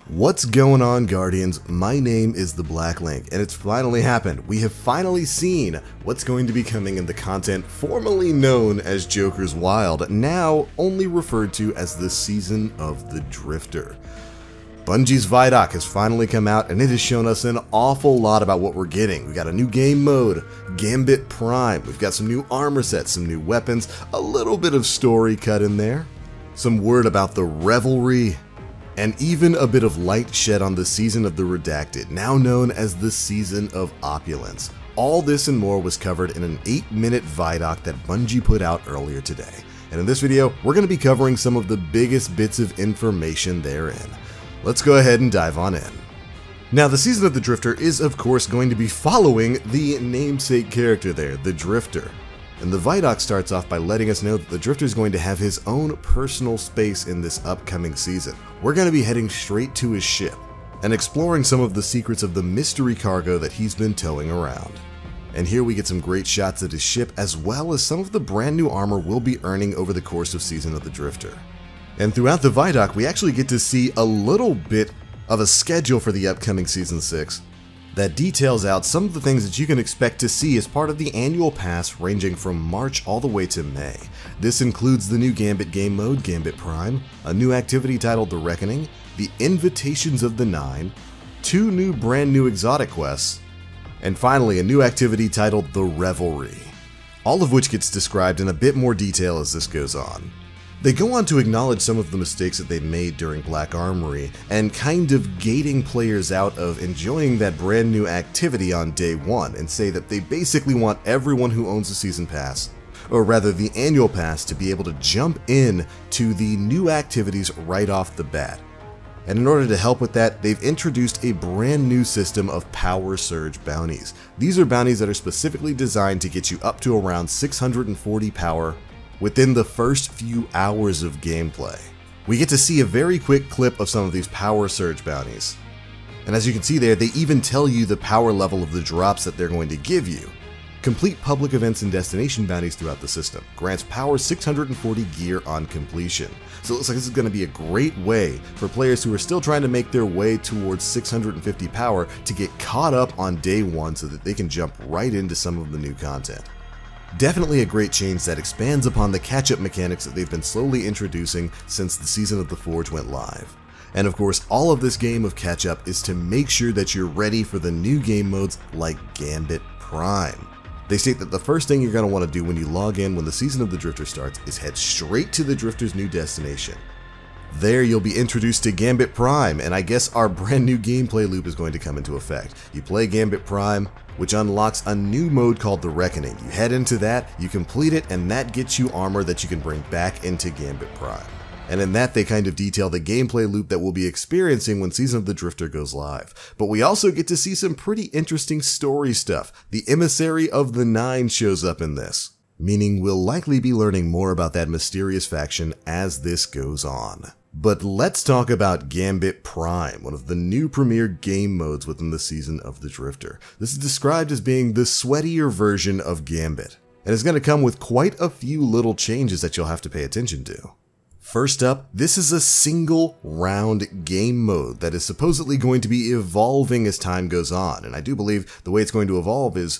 What's going on, Guardians? My name is the Black Link, and it's finally happened. We have finally seen what's going to be coming in the content formerly known as Joker's Wild, now only referred to as the Season of the Drifter. Bungie's ViDoc has finally come out, and it has shown us an awful lot about what we're getting. We got a new game mode, GAMBIT Prime, we've got some new armor sets, some new weapons, a little bit of story cut in there, some word about the Revelry, and even a bit of light shed on the Season of the Redacted, now known as the Season of Opulence. All this and more was covered in an 8-minute ViDoc that Bungie put out earlier today. And in this video, we're going to be covering some of the biggest bits of information therein. Let's go ahead and dive on in. Now, the Season of the Drifter is of course going to be following the namesake character there, the Drifter. And the ViDoc starts off by letting us know that the Drifter is going to have his own personal space in this upcoming season. We're going to be heading straight to his ship and exploring some of the secrets of the mystery cargo that he's been towing around. And here we get some great shots at his ship, as well as some of the brand new armor we'll be earning over the course of Season of the Drifter. And throughout the ViDoc, we actually get to see a little bit of a schedule for the upcoming Season 6 that details out some of the things that you can expect to see as part of the annual pass ranging from March all the way to May. This includes the new GAMBIT game mode, GAMBIT Prime, a new activity titled The Reckoning, the Invitations of the Nine, 2 new brand new exotic quests, and finally a new activity titled The Revelry, all of which gets described in a bit more detail as this goes on. They go on to acknowledge some of the mistakes that they made during Black Armory and kind of gating players out of enjoying that brand new activity on day one, and say that they basically want everyone who owns a season pass, or rather the annual pass, to be able to jump in to the new activities right off the bat. And in order to help with that, they've introduced a brand new system of power surge bounties. These are bounties that are specifically designed to get you up to around 640 power within the first few hours of gameplay. We get to see a very quick clip of some of these power surge bounties. And as you can see there, they even tell you the power level of the drops that they're going to give you. Complete public events and destination bounties throughout the system. Grants power 640 gear on completion. So it looks like this is going to be a great way for players who are still trying to make their way towards 650 power to get caught up on day one so that they can jump right into some of the new content. Definitely a great change that expands upon the catch-up mechanics that they've been slowly introducing since the Season of the Forge went live. And of course, all of this game of catch-up is to make sure that you're ready for the new game modes like GAMBIT Prime. They state that the first thing you're going to want to do when you log in when the Season of the Drifter starts is head straight to the Drifter's new destination. There you'll be introduced to GAMBIT Prime, and I guess our brand new gameplay loop is going to come into effect. You play GAMBIT Prime, which unlocks a new mode called The Reckoning. You head into that, you complete it, and that gets you armor that you can bring back into GAMBIT Prime. And in that, they kind of detail the gameplay loop that we'll be experiencing when Season of the Drifter goes live. But we also get to see some pretty interesting story stuff. The Emissary of the Nine shows up in this, meaning we'll likely be learning more about that mysterious faction as this goes on. But let's talk about GAMBIT Prime, one of the new premier game modes within the Season of the Drifter. This is described as being the sweatier version of GAMBIT, and it's going to come with quite a few little changes that you'll have to pay attention to. First up, this is a single round game mode that is supposedly going to be evolving as time goes on, and I do believe the way it's going to evolve is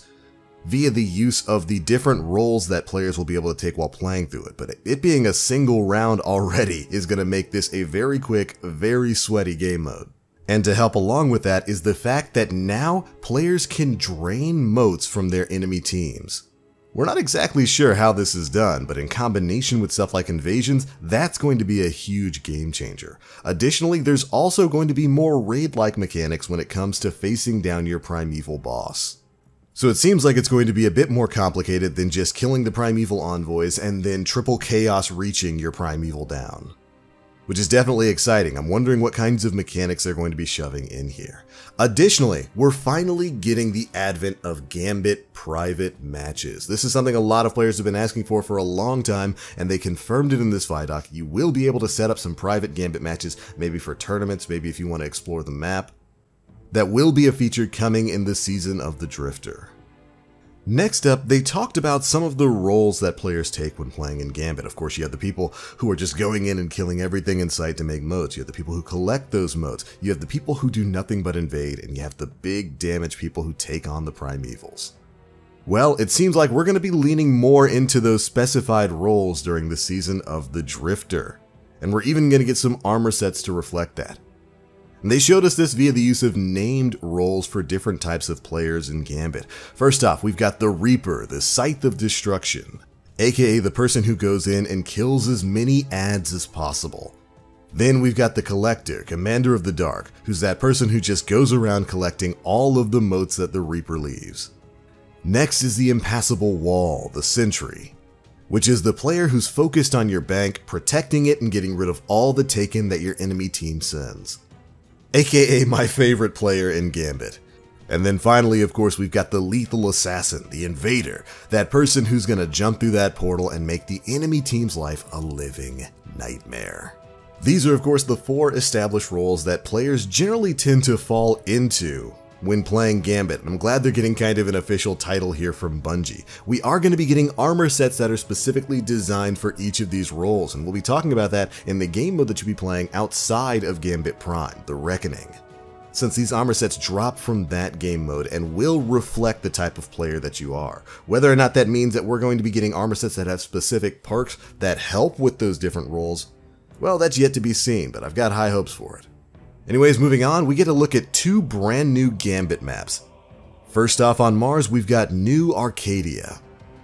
via the use of the different roles that players will be able to take while playing through it. But it being a single round already is going to make this a very quick, very sweaty game mode. And to help along with that is the fact that now players can drain motes from their enemy teams. We're not exactly sure how this is done, but in combination with stuff like invasions, that's going to be a huge game changer. Additionally, there's also going to be more raid-like mechanics when it comes to facing down your primeval boss. So it seems like it's going to be a bit more complicated than just killing the primeval envoys and then triple chaos reaching your primeval down, which is definitely exciting. I'm wondering what kinds of mechanics they're going to be shoving in here. Additionally, we're finally getting the advent of GAMBIT private matches. This is something a lot of players have been asking for a long time, and they confirmed it in this ViDoc. You will be able to set up some private GAMBIT matches, maybe for tournaments, maybe if you want to explore the map. That will be a feature coming in the Season of the Drifter. Next up, they talked about some of the roles that players take when playing in Gambit. Of course, you have the people who are just going in and killing everything in sight to make motes. You have the people who collect those motes. You have the people who do nothing but invade, and you have the big damage people who take on the primevals. Well, it seems like we're going to be leaning more into those specified roles during the season of the Drifter, and we're even going to get some armor sets to reflect that. And they showed us this via the use of named roles for different types of players in Gambit. First off, we've got the Reaper, the Scythe of Destruction, aka the person who goes in and kills as many adds as possible. Then we've got the Collector, Commander of the Dark, who's that person who just goes around collecting all of the motes that the Reaper leaves. Next is the Impassable Wall, the Sentry, which is the player who's focused on your bank, protecting it and getting rid of all the taken that your enemy team sends. AKA my favorite player in Gambit. And then finally, of course, we've got the Lethal Assassin, the Invader, that person who's gonna jump through that portal and make the enemy team's life a living nightmare. These are, of course, the 4 established roles that players generally tend to fall into when playing Gambit. I'm glad they're getting kind of an official title here from Bungie. We are going to be getting armor sets that are specifically designed for each of these roles, and we'll be talking about that in the game mode that you'll be playing outside of Gambit Prime, the Reckoning. Since these armor sets drop from that game mode and will reflect the type of player that you are. Whether or not that means that we're going to be getting armor sets that have specific perks that help with those different roles, well, that's yet to be seen, but I've got high hopes for it. Anyways, moving on, we get a look at 2 brand new Gambit maps. First off, on Mars, we've got New Arcadia.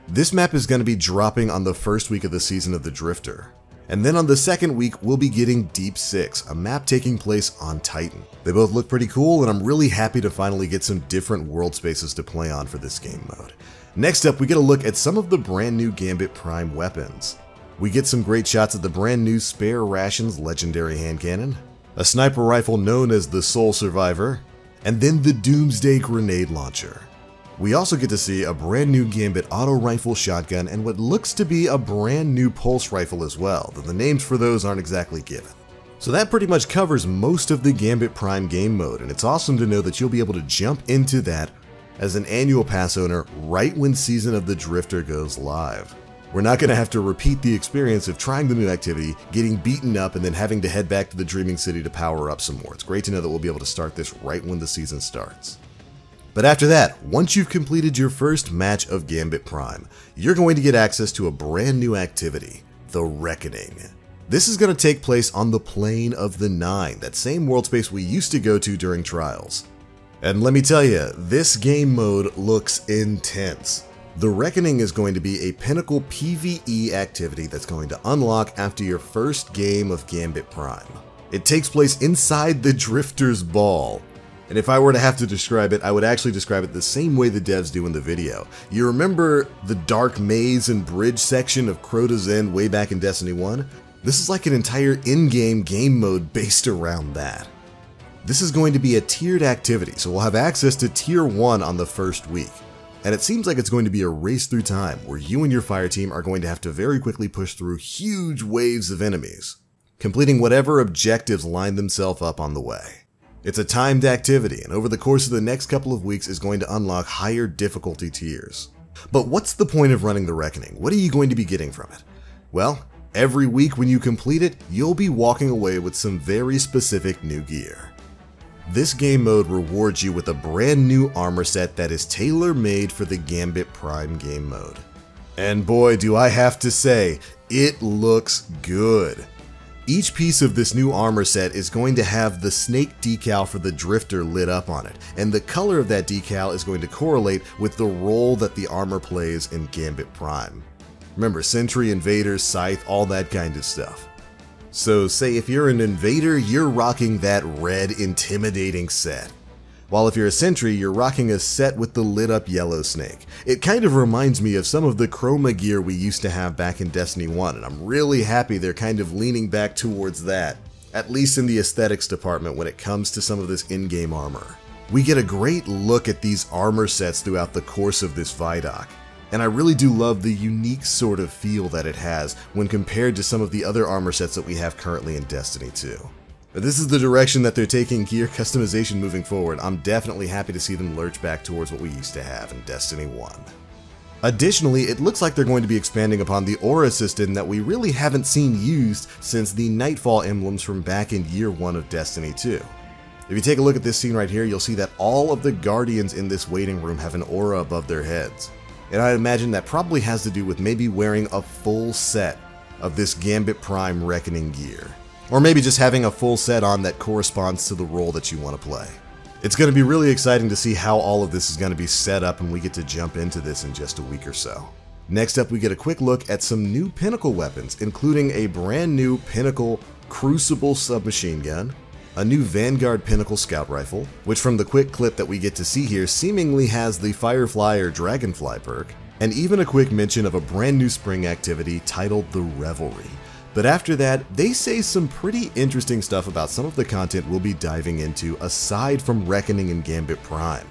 This map is going to be dropping on the first week of the season of the Drifter. And then on the second week, we'll be getting Deep 6, a map taking place on Titan. They both look pretty cool, and I'm really happy to finally get some different world spaces to play on for this game mode. Next up, we get a look at some of the brand new Gambit Prime weapons. We get some great shots at the brand new Spare Rations legendary hand cannon, a sniper rifle known as the Soul Survivor, and then the Doomsday Grenade Launcher. We also get to see a brand new Gambit auto rifle shotgun and what looks to be a brand new pulse rifle as well, though the names for those aren't exactly given. So that pretty much covers most of the Gambit Prime game mode, and it's awesome to know that you'll be able to jump into that as an annual pass owner right when Season of the Drifter goes live. We're not going to have to repeat the experience of trying the new activity, getting beaten up, and then having to head back to the Dreaming City to power up some more. It's great to know that we'll be able to start this right when the season starts. But after that, once you've completed your first match of Gambit Prime, you're going to get access to a brand new activity, the Reckoning. This is going to take place on the Plane of the Nine, that same world space we used to go to during Trials. And let me tell you, this game mode looks intense. The Reckoning is going to be a Pinnacle PvE activity that's going to unlock after your first game of Gambit Prime. It takes place inside the Drifter's Ball. And if I were to have to describe it, I would actually describe it the same way the devs do in the video. You remember the dark maze and bridge section of Crota's End way back in Destiny 1? This is like an entire in-game game mode based around that. This is going to be a tiered activity, so we'll have access to Tier 1 on the first week. And it seems like it's going to be a race through time, where you and your fire team are going to have to very quickly push through huge waves of enemies, completing whatever objectives line themselves up on the way. It's a timed activity, and over the course of the next couple of weeks is going to unlock higher difficulty tiers. But what's the point of running the Reckoning? What are you going to be getting from it? Well, every week when you complete it, you'll be walking away with some very specific new gear. This game mode rewards you with a brand new armor set that is tailor-made for the Gambit Prime game mode. And boy, do I have to say, it looks good. Each piece of this new armor set is going to have the snake decal for the Drifter lit up on it, and the color of that decal is going to correlate with the role that the armor plays in Gambit Prime. Remember, Sentry, Invader, Scythe, all that kind of stuff. So say if you're an Invader, you're rocking that red intimidating set. While if you're a Sentry, you're rocking a set with the lit up yellow snake. It kind of reminds me of some of the chroma gear we used to have back in Destiny 1, and I'm really happy they're kind of leaning back towards that, at least in the aesthetics department when it comes to some of this in-game armor. We get a great look at these armor sets throughout the course of this ViDoc. And I really do love the unique sort of feel that it has when compared to some of the other armor sets that we have currently in Destiny 2. But this is the direction that they're taking gear customization moving forward. I'm definitely happy to see them lurch back towards what we used to have in Destiny 1. Additionally, it looks like they're going to be expanding upon the aura system that we really haven't seen used since the Nightfall emblems from back in year 1 of Destiny 2. If you take a look at this scene right here, you'll see that all of the Guardians in this waiting room have an aura above their heads. And I imagine that probably has to do with maybe wearing a full set of this GAMBIT Prime Reckoning gear. Or maybe just having a full set on that corresponds to the role that you want to play. It's going to be really exciting to see how all of this is going to be set up, and we get to jump into this in just a week or so. Next up, we get a quick look at some new Pinnacle weapons, including a brand new Pinnacle Crucible submachine gun, a new Vanguard Pinnacle Scout Rifle, which from the quick clip that we get to see here seemingly has the Firefly or Dragonfly perk, and even a quick mention of a brand new spring activity titled the Revelry. But after that, they say some pretty interesting stuff about some of the content we'll be diving into aside from Reckoning and Gambit Prime.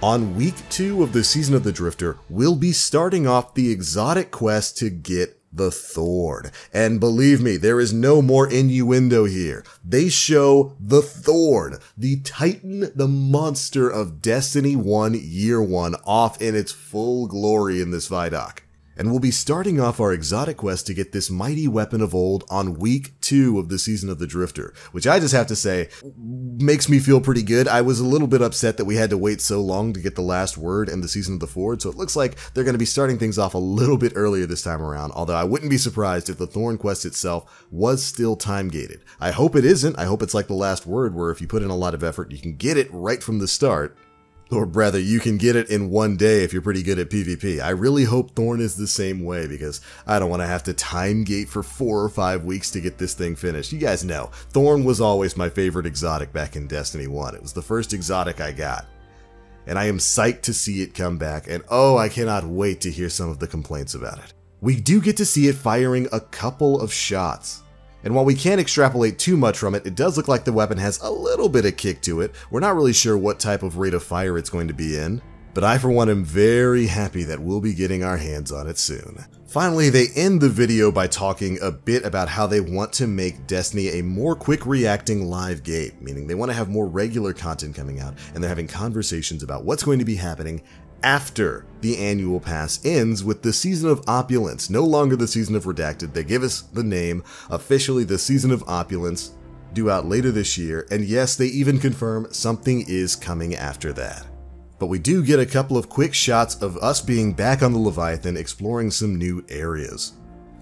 On week 2 of the Season of the Drifter, we'll be starting off the exotic quest to get the Thorn. And believe me, there is no more innuendo here. They show the Thorn, the Titan, the monster of Destiny 1 Year 1 off in its full glory in this ViDoc. And we'll be starting off our exotic quest to get this mighty weapon of old on week 2 of the Season of the Drifter, which I just have to say makes me feel pretty good. I was a little bit upset that we had to wait so long to get the last word in the Season of the Forge, so it looks like they're going to be starting things off a little bit earlier this time around, although I wouldn't be surprised if the Thorn quest itself was still time gated. I hope it isn't. I hope it's like the last word where if you put in a lot of effort, you can get it right from the start. Or rather, you can get it in one day if you're pretty good at PvP. I really hope Thorn is the same way because I don't want to have to time gate for 4 or 5 weeks to get this thing finished. You guys know, Thorn was always my favorite exotic back in Destiny 1. It was the first exotic I got. And I am psyched to see it come back, and oh, I cannot wait to hear some of the complaints about it. We do get to see it firing a couple of shots. And while we can't extrapolate too much from it, it does look like the weapon has a little bit of kick to it. We're not really sure what type of rate of fire it's going to be in, but I for one am very happy that we'll be getting our hands on it soon. Finally, they end the video by talking a bit about how they want to make Destiny a more quick reacting live game, meaning they want to have more regular content coming out, and they're having conversations about what's going to be happening after the annual pass ends with the Season of Opulence. No longer the Season of Redacted. They give us the name, officially the Season of Opulence, due out later this year, and yes, they even confirm something is coming after that. But we do get a couple of quick shots of us being back on the Leviathan exploring some new areas.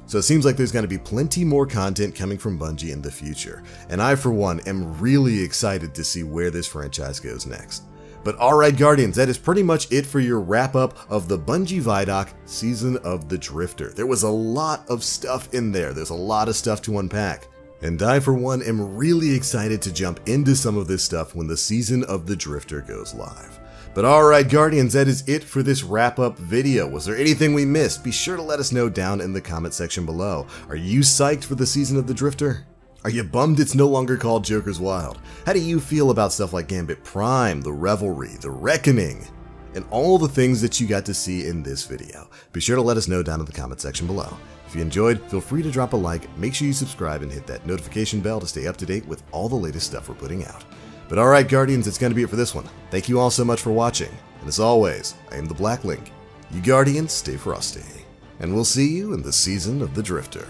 So it seems like there's going to be plenty more content coming from Bungie in the future, and I for one am really excited to see where this franchise goes next. But alright Guardians, that is pretty much it for your wrap up of the Bungie ViDoc Season of the Drifter. There was a lot of stuff in there, there's a lot of stuff to unpack. And I for one am really excited to jump into some of this stuff when the Season of the Drifter goes live. But alright Guardians, that is it for this wrap up video. Was there anything we missed? Be sure to let us know down in the comment section below. Are you psyched for the Season of the Drifter? Are you bummed it's no longer called Joker's Wild? How do you feel about stuff like Gambit Prime, the Revelry, the Reckoning, and all the things that you got to see in this video? Be sure to let us know down in the comment section below. If you enjoyed, feel free to drop a like, make sure you subscribe and hit that notification bell to stay up to date with all the latest stuff we're putting out. But alright Guardians, it's going to be it for this one. Thank you all so much for watching, and as always, I am the Black Link. You Guardians, stay frosty, and we'll see you in the Season of the Drifter.